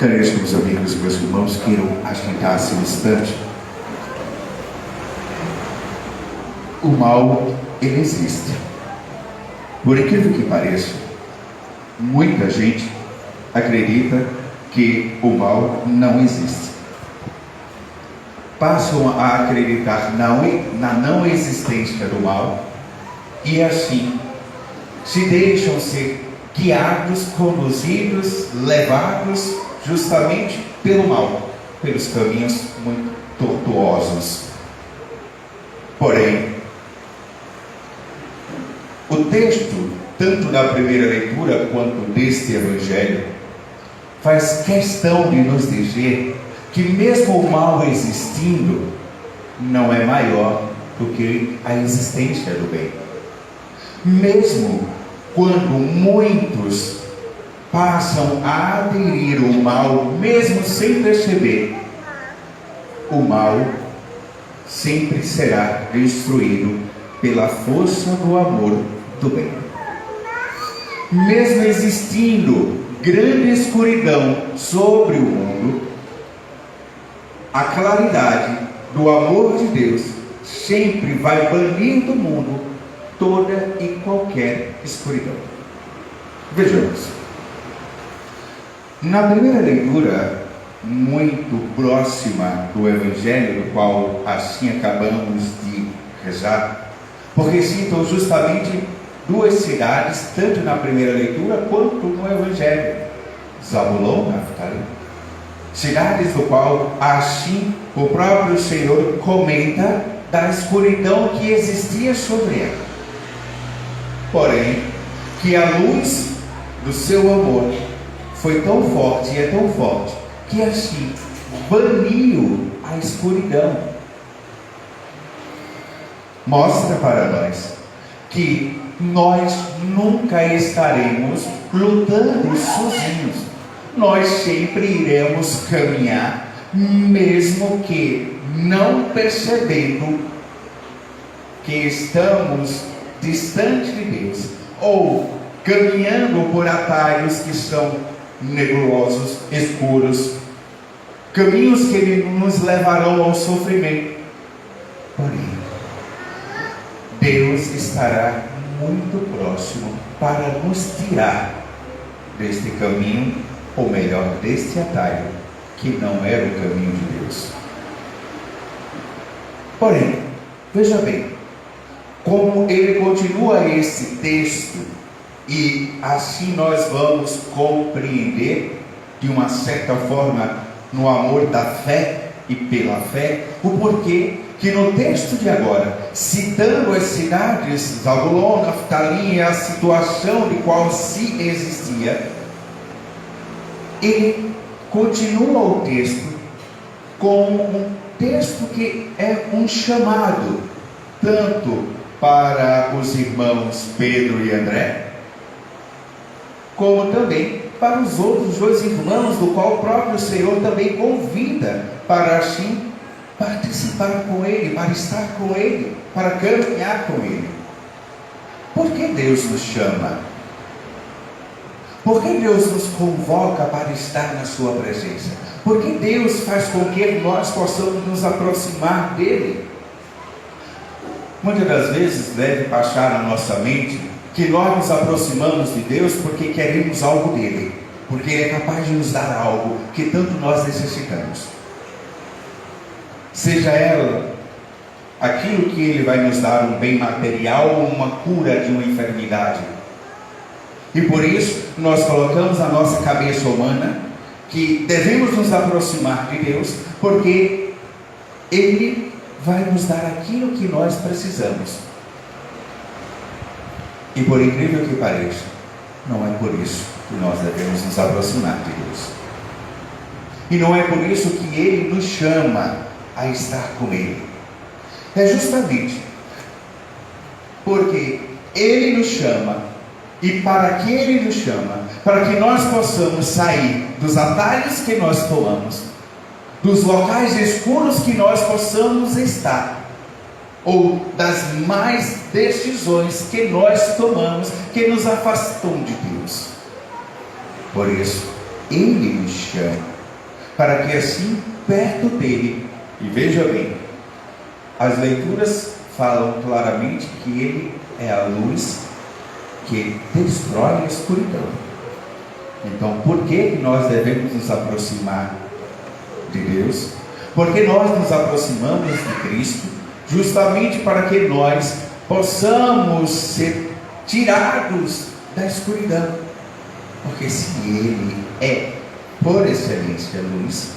Caríssimos amigos e meus irmãos, queiram agitar-se um instante. O mal, ele existe. Por incrível que pareça, muita gente acredita que o mal não existe. Passam a acreditar na não existência do mal e assim se deixam ser guiados, conduzidos, levados justamente pelo mal, pelos caminhos muito tortuosos. Porém, o texto, tanto da primeira leitura quanto deste Evangelho, faz questão de nos dizer que mesmo o mal existindo, não é maior do que a existência do bem. Mesmo quando muitos passam a aderir ao mal, mesmo sem perceber, o mal sempre será destruído pela força do amor do bem. Mesmo existindo grande escuridão sobre o mundo, a claridade do amor de Deus sempre vai banir do mundo toda e qualquer escuridão. Vejamos. Na primeira leitura, muito próxima do Evangelho, do qual assim acabamos de rezar, porque citam justamente duas cidades, tanto na primeira leitura quanto no Evangelho: Zabulon e Naftali. Cidades do qual assim o próprio Senhor comenta da escuridão que existia sobre ela. Porém, que a luz do seu amor foi tão forte e é tão forte que assim baniu a escuridão. Mostra para nós que nós nunca estaremos lutando sozinhos. Nós sempre iremos caminhar, mesmo que não percebendo que estamos distante de Deus, ou caminhando por atalhos que são nebulosos, escuros, caminhos que nos levarão ao sofrimento. Porém, Deus estará muito próximo para nos tirar deste caminho, ou melhor, deste atalho, que não era o caminho de Deus. Porém, veja bem, como ele continua esse texto, e assim nós vamos compreender, de uma certa forma, no amor da fé e pela fé, o porquê que no texto de agora, citando as cidades, Zabulon, Naftali, a situação de qual se existia, ele continua o texto como um texto que é um chamado, tanto para os irmãos Pedro e André, como também para os outros dois irmãos, do qual o próprio Senhor também convida para assim participar com Ele, para estar com Ele, para caminhar com Ele. Por que Deus nos chama? Por que Deus nos convoca para estar na sua presença? Por que Deus faz com que nós possamos nos aproximar dEle? Muitas das vezes deve passar na nossa mente que nós nos aproximamos de Deus porque queremos algo dEle, porque Ele é capaz de nos dar algo que tanto nós necessitamos. Seja ela aquilo que Ele vai nos dar, um bem material ou uma cura de uma enfermidade. E por isso nós colocamos na nossa cabeça humana que devemos nos aproximar de Deus, porque Ele vai nos dar aquilo que nós precisamos. E por incrível que pareça, não é por isso que nós devemos nos aproximar de Deus. E não é por isso que Ele nos chama a estar com Ele. É justamente porque Ele nos chama, e para que Ele nos chama, para que nós possamos sair dos atalhos que nós tomamos, dos locais escuros que nós possamos estar, ou das más decisões que nós tomamos, que nos afastam de Deus. Por isso, Ele nos chama, para que assim, perto dele, e veja bem, as leituras falam claramente que Ele é a luz que destrói a escuridão. Então, por que nós devemos nos aproximar de Deus? Porque nós nos aproximamos de Cristo justamente para que nós possamos ser tirados da escuridão. Porque se Ele é, por excelência, luz,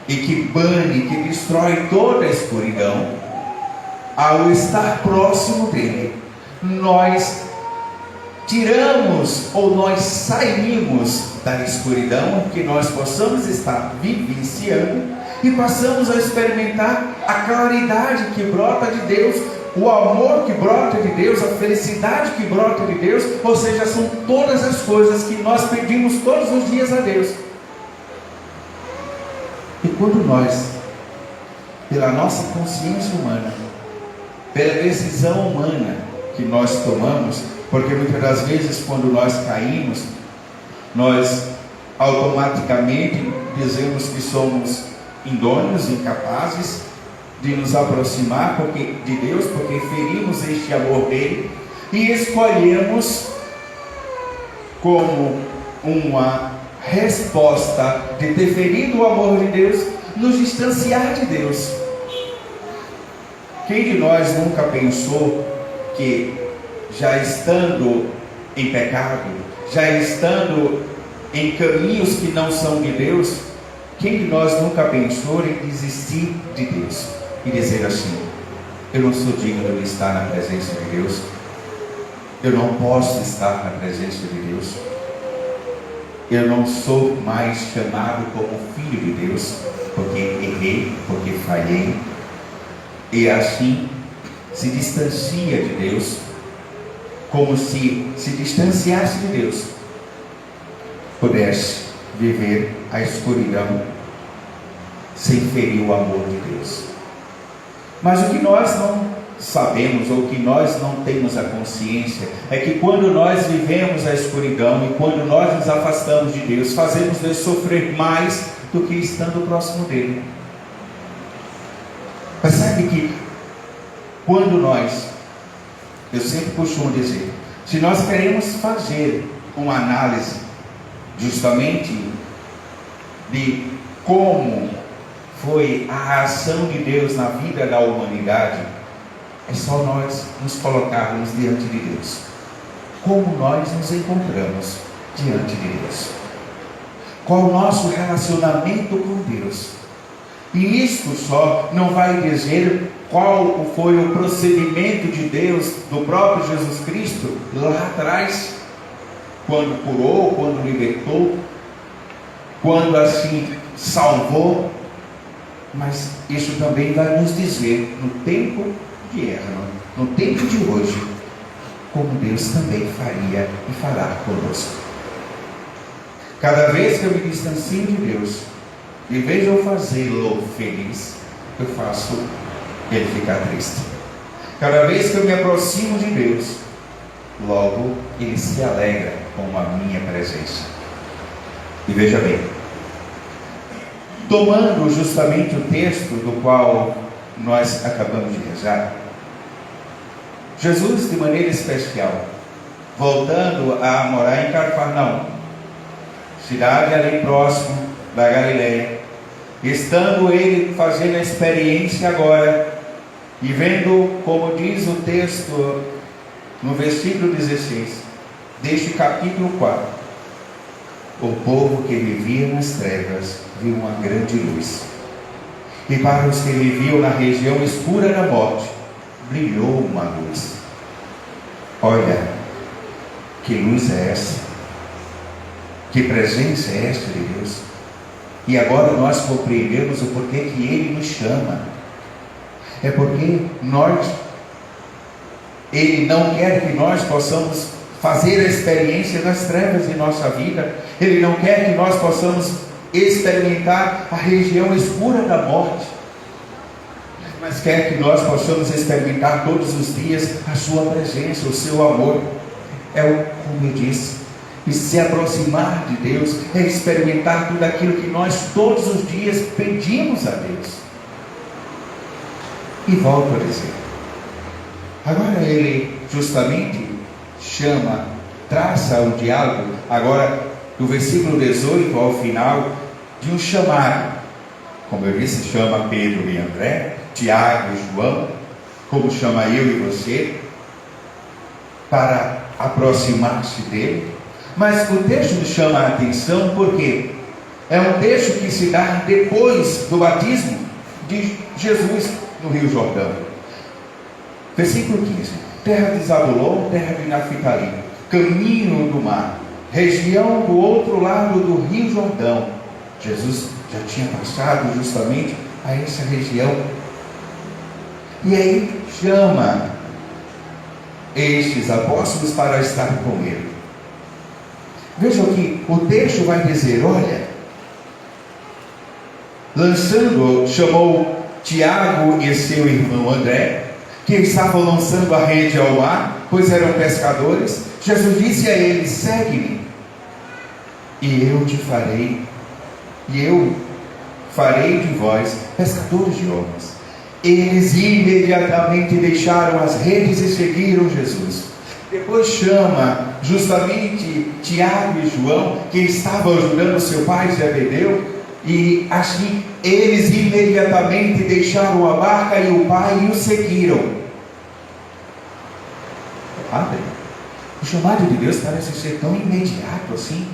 e que bane, que destrói toda a escuridão, ao estar próximo dele, nós tiramos ou nós saímos da escuridão, que nós possamos estar vivenciando e passamos a experimentar a claridade que brota de Deus, o amor que brota de Deus, a felicidade que brota de Deus. Ou seja, são todas as coisas que nós pedimos todos os dias a Deus. E quando nós, pela nossa consciência humana, pela decisão humana que nós tomamos, porque muitas das vezes quando nós caímos, nós automaticamente dizemos que somos idôneos, incapazes de nos aproximar de Deus, porque ferimos este amor dele, e escolhemos como uma resposta de ter ferido o amor de Deus, nos distanciar de Deus. Quem de nós nunca pensou que, já estando em pecado, já estando em caminhos que não são de Deus, quem de nós nunca pensou em desistir de Deus e dizer assim: eu não sou digno de estar na presença de Deus, eu não posso estar na presença de Deus, eu não sou mais chamado como filho de Deus, porque errei, porque falhei, e assim se distancia de Deus, como se distanciasse de Deus, pudesse viver a escuridão sem ferir o amor de Deus. Mas o que nós não sabemos, ou que nós não temos a consciência, é que quando nós vivemos a escuridão e quando nós nos afastamos de Deus, fazemos Deus sofrer mais do que estando próximo dele. Percebe que quando nós, eu sempre costumo dizer, se nós queremos fazer uma análise justamente de como foi a ação de Deus na vida da humanidade, é só nós nos colocarmos diante de Deus. Como nós nos encontramos diante de Deus? Qual o nosso relacionamento com Deus? E isto só não vai dizer qual foi o procedimento de Deus, do próprio Jesus Cristo, lá atrás, quando curou, quando libertou, quando assim salvou, mas isso também vai nos dizer no tempo de era, no tempo de hoje, como Deus também faria e fará conosco. Cada vez que eu me distancio de Deus, em vez de eu fazê-lo feliz, eu faço ele ficar triste. Cada vez que eu me aproximo de Deus, logo ele se alegra com a minha presença. E veja bem, tomando justamente o texto do qual nós acabamos de rezar, Jesus, de maneira especial, voltando a morar em Cafarnaum, cidade ali próximo da Galileia, estando ele fazendo a experiência agora, e vendo, como diz o texto no versículo 16 deste capítulo 4, o povo que vivia nas trevas viu uma grande luz, e para os que viviam na região escura da morte brilhou uma luz. Olha, que luz é essa? Que presença é esta de Deus? E agora nós compreendemos o porquê que Ele nos chama. É porque Ele não quer que nós possamos fazer a experiência das trevas em nossa vida. Ele não quer que nós possamos experimentar a região escura da morte, mas quer que nós possamos experimentar todos os dias a sua presença, o seu amor. Como eu disse, E se aproximar de Deus é experimentar tudo aquilo que nós todos os dias pedimos a Deus. E volto a dizer, agora ele justamente chama, traça o diálogo, agora do versículo 18 ao final, de um chamado. Como eu disse, chama Pedro e André, Tiago e João, como chama eu e você, para aproximar-se dele. Mas o texto nos chama a atenção porque é um texto que se dá depois do batismo de Jesus no Rio Jordão. Versículo 15: terra de Zabulon, terra de Naphtali, caminho do mar, região do outro lado do Rio Jordão. Jesus já tinha passado justamente a essa região. E aí chama estes apóstolos para estar com ele. Vejam que o texto vai dizer, olha, chamou Tiago e seu irmão André, que estavam lançando a rede ao mar, pois eram pescadores. Jesus disse a eles, segue-me, e eu farei de vós pescadores de homens. Eles imediatamente deixaram as redes e seguiram Jesus. Depois chama justamente Tiago e João, que estavam ajudando seu pai Zebedeu, e assim eles imediatamente deixaram a barca e o pai e o seguiram. Padre, o chamado de Deus parece ser tão imediato assim.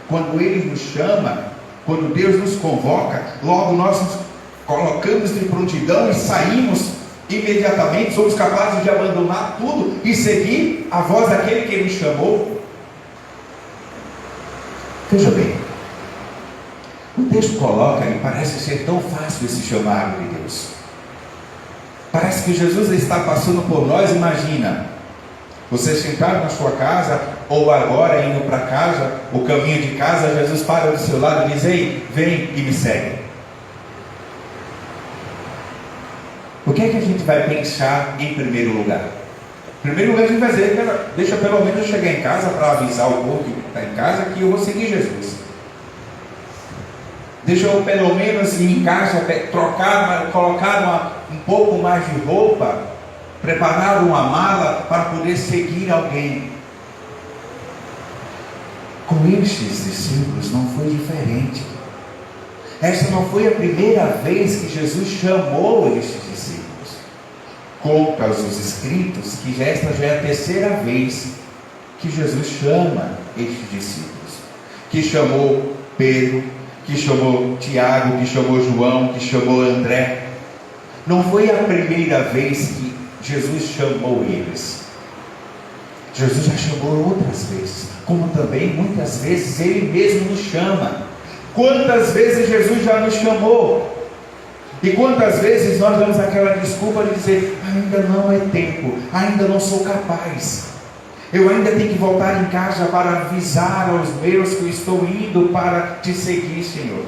Quando Ele nos chama, quando Deus nos convoca, logo nós nos colocamos de prontidão e saímos imediatamente, somos capazes de abandonar tudo e seguir a voz daquele que nos chamou. Veja bem, o texto coloca e parece ser tão fácil esse chamado de Deus. Parece que Jesus está passando por nós. Imagina, você sentado na sua casa, ou agora indo para casa, o caminho de casa, Jesus para do seu lado e diz, ei, vem e me segue. O que é que a gente vai pensar em primeiro lugar? Em primeiro lugar a gente vai dizer, deixa pelo menos eu chegar em casa para avisar o povo que está em casa que eu vou seguir Jesus. Deixa eu pelo menos ir em casa, colocar um pouco mais de roupa, preparar uma mala para poder seguir alguém. Com estes discípulos não foi diferente. Essa não foi a primeira vez que Jesus chamou estes discípulos. Conta os escritos que esta já é a terceira vez que Jesus chama estes discípulos. Que chamou Pedro, que chamou Tiago, que chamou João, que chamou André. Não foi a primeira vez que Jesus chamou eles. Jesus já chamou outras vezes, como também muitas vezes Ele mesmo nos chama. Quantas vezes Jesus já nos chamou? E quantas vezes nós damos aquela desculpa de dizer, ainda não é tempo, ainda não sou capaz, eu ainda tenho que voltar em casa para avisar aos meus que eu estou indo para te seguir, Senhor.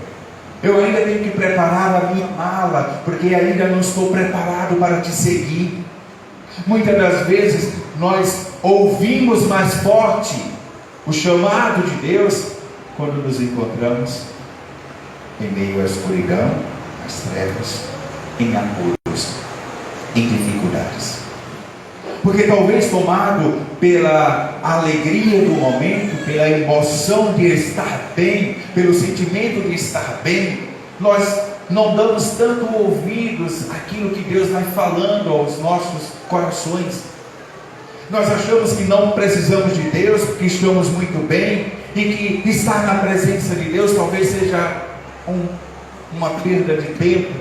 Eu ainda tenho que preparar a minha mala, porque ainda não estou preparado para te seguir. Muitas das vezes nós ouvimos mais forte o chamado de Deus quando nos encontramos em meio à escuridão, às trevas, em apuros, em dificuldades. Porque talvez tomado pela alegria do momento, pela emoção de estar bem, pelo sentimento de estar bem, nós não damos tanto ouvidos àquilo que Deus vai falando aos nossos corações. Nós achamos que não precisamos de Deus, porque estamos muito bem, e que estar na presença de Deus talvez seja uma perda de tempo.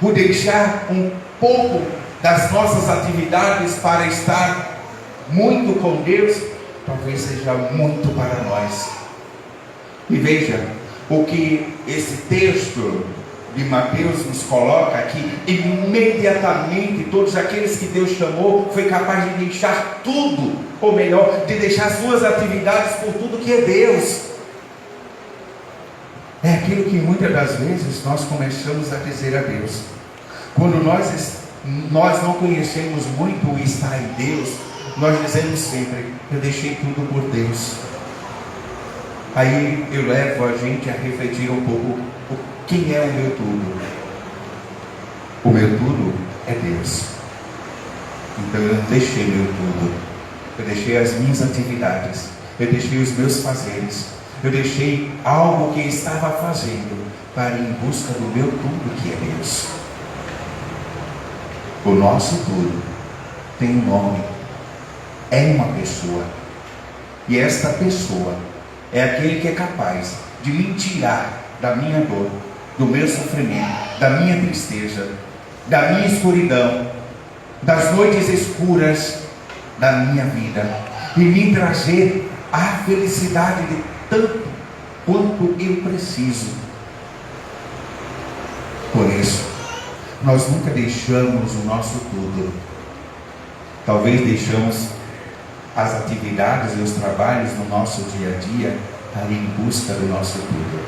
O deixar um pouco das nossas atividades para estar muito com Deus, talvez seja muito para nós. E veja o que esse texto de Mateus nos coloca aqui. Imediatamente todos aqueles que Deus chamou foi capaz de deixar tudo, ou melhor, de deixar suas atividades por tudo que é Deus. É aquilo que muitas das vezes nós começamos a dizer a Deus. Quando nós não conhecemos muito o estar em Deus, nós dizemos sempre, eu deixei tudo por Deus. aí eu levo a gente a refletir um pouco quem é o meu tudo. O meu tudo é Deus. Então eu não deixei meu tudo, eu deixei as minhas atividades, eu deixei os meus fazeres, eu deixei algo que estava fazendo para ir em busca do meu tudo, que é Deus. O nosso tudo tem um nome, é uma pessoa, e esta pessoa é aquele que é capaz de me tirar da minha dor, do meu sofrimento, da minha tristeza, da minha escuridão, das noites escuras da minha vida, e me trazer a felicidade de tanto quanto eu preciso. Por isso, nós nunca deixamos o nosso tudo. Talvez deixamos as atividades e os trabalhos no nosso dia a dia para ir em busca do nosso tudo.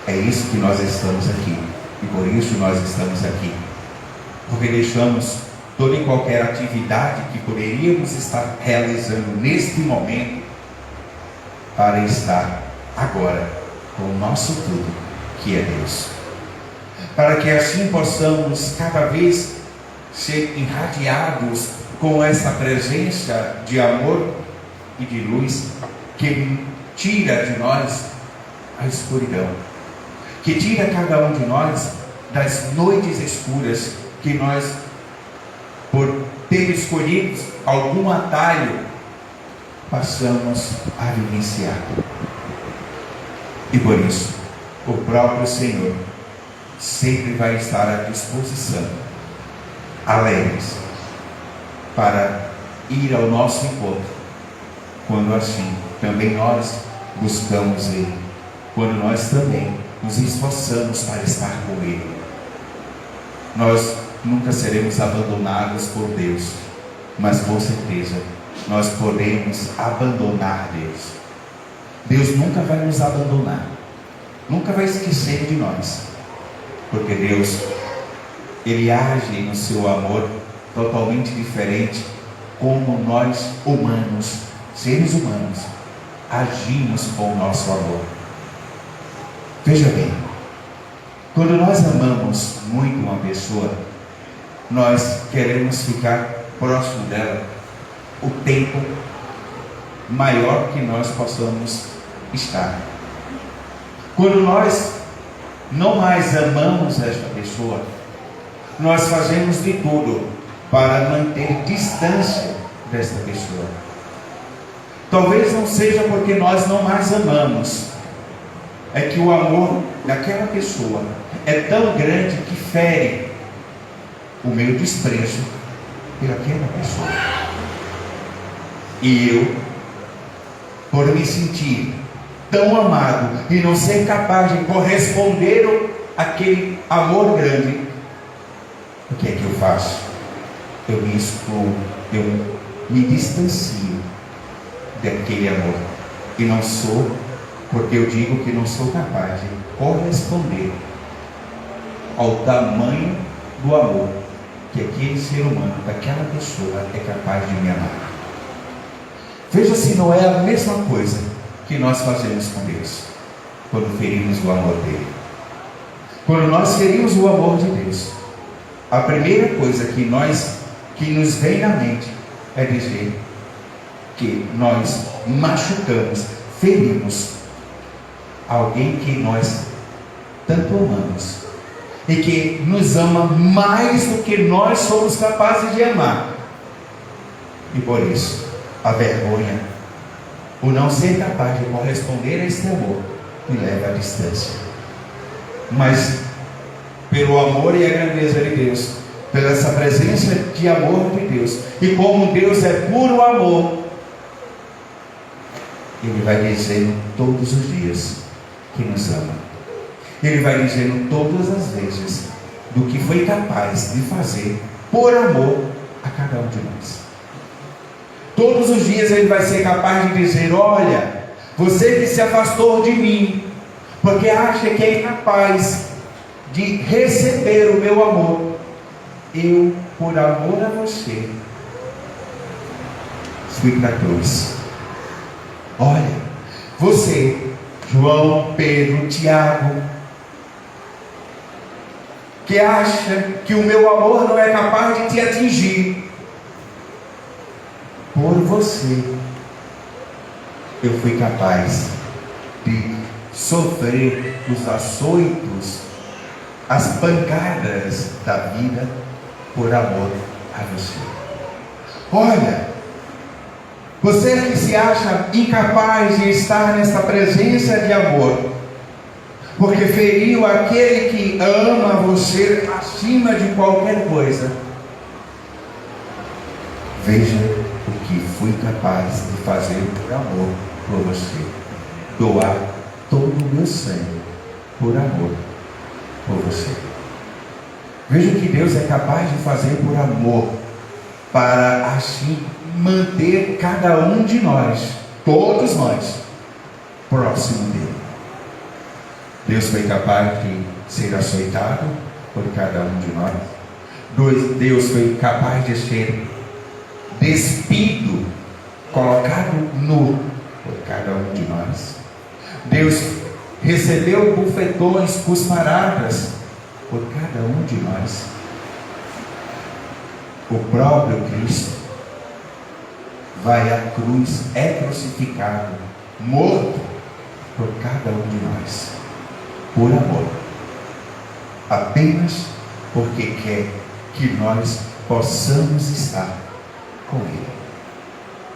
É isso que nós estamos aqui, e por isso nós estamos aqui, porque deixamos toda e qualquer atividade que poderíamos estar realizando neste momento para estar agora com o nosso tudo, que é Deus, para que assim possamos cada vez ser irradiados com essa presença de amor e de luz que tira de nós a escuridão, que tira cada um de nós das noites escuras que nós, por ter escolhido algum atalho, passamos a vivenciar. E por isso, o próprio Senhor sempre vai estar à disposição, alegres, para ir ao nosso encontro, quando assim também nós buscamos Ele, quando nós também nos esforçamos para estar com Ele. Nós nunca seremos abandonados por Deus, mas com certeza nós podemos abandonar Deus. Deus nunca vai nos abandonar, nunca vai esquecer de nós, porque Deus, Ele age no seu amor totalmente diferente como nós humanos, seres humanos, agimos com o nosso amor. Veja bem, quando nós amamos muito uma pessoa, nós queremos ficar próximo dela o tempo maior que nós possamos estar. Quando nós não mais amamos esta pessoa, nós fazemos de tudo para manter distância desta pessoa. Talvez não seja porque nós não mais amamos, é que o amor daquela pessoa é tão grande que fere o meu desprezo pelaquela pessoa. E eu, por me sentir tão amado e não ser capaz de corresponder àquele amor grande, o que é que eu faço? Eu me excluo, eu me distancio daquele amor. E não sou, porque eu digo que não sou capaz de corresponder ao tamanho do amor que aquele ser humano, daquela pessoa, é capaz de me amar. Veja se não é a mesma coisa que nós fazemos com Deus, quando ferimos o amor dele. Quando nós ferimos o amor de Deus, a primeira coisa que nos vem na mente é dizer que nós machucamos, ferimos alguém que nós tanto amamos e que nos ama mais do que nós somos capazes de amar. E por isso, a vergonha, o não ser capaz de corresponder a esse amor, me leva à distância. Mas pelo amor e a grandeza de Deus, pela essa presença de amor de Deus, e como Deus é puro amor, Ele vai dizendo todos os dias que nos ama. Ele vai dizendo todas as vezes do que foi capaz de fazer por amor a cada um de nós. Todos os dias Ele vai ser capaz de dizer: olha, você que se afastou de mim, porque acha que é incapaz de receber o meu amor, eu, por amor a você, fui para a cruz. Olha, você João, Pedro, Tiago, que acha que o meu amor não é capaz de te atingir. Por você, eu fui capaz de sofrer os açoitos, as pancadas da vida, por amor a você. Olha, você que se acha incapaz de estar nessa presença de amor, porque feriu aquele que ama você acima de qualquer coisa, veja o que fui capaz de fazer por amor por você. Doar todo o meu sangue por amor por você. Veja o que Deus é capaz de fazer por amor, para assim manter cada um de nós, todos nós, próximo dele. Deus foi capaz de ser açoitado por cada um de nós. Deus foi capaz de ser despido, colocado nu por cada um de nós. Deus recebeu bufetões, cusparadas por cada um de nós. O próprio Cristo vai à cruz, é crucificado, morto por cada um de nós, por amor, apenas porque quer que nós possamos estar com Ele.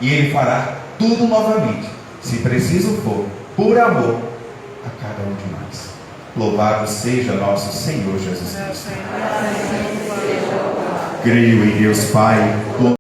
E Ele fará tudo novamente, se preciso for, por amor a cada um de nós. Louvado seja nosso Senhor Jesus Cristo. Creio em Deus Pai,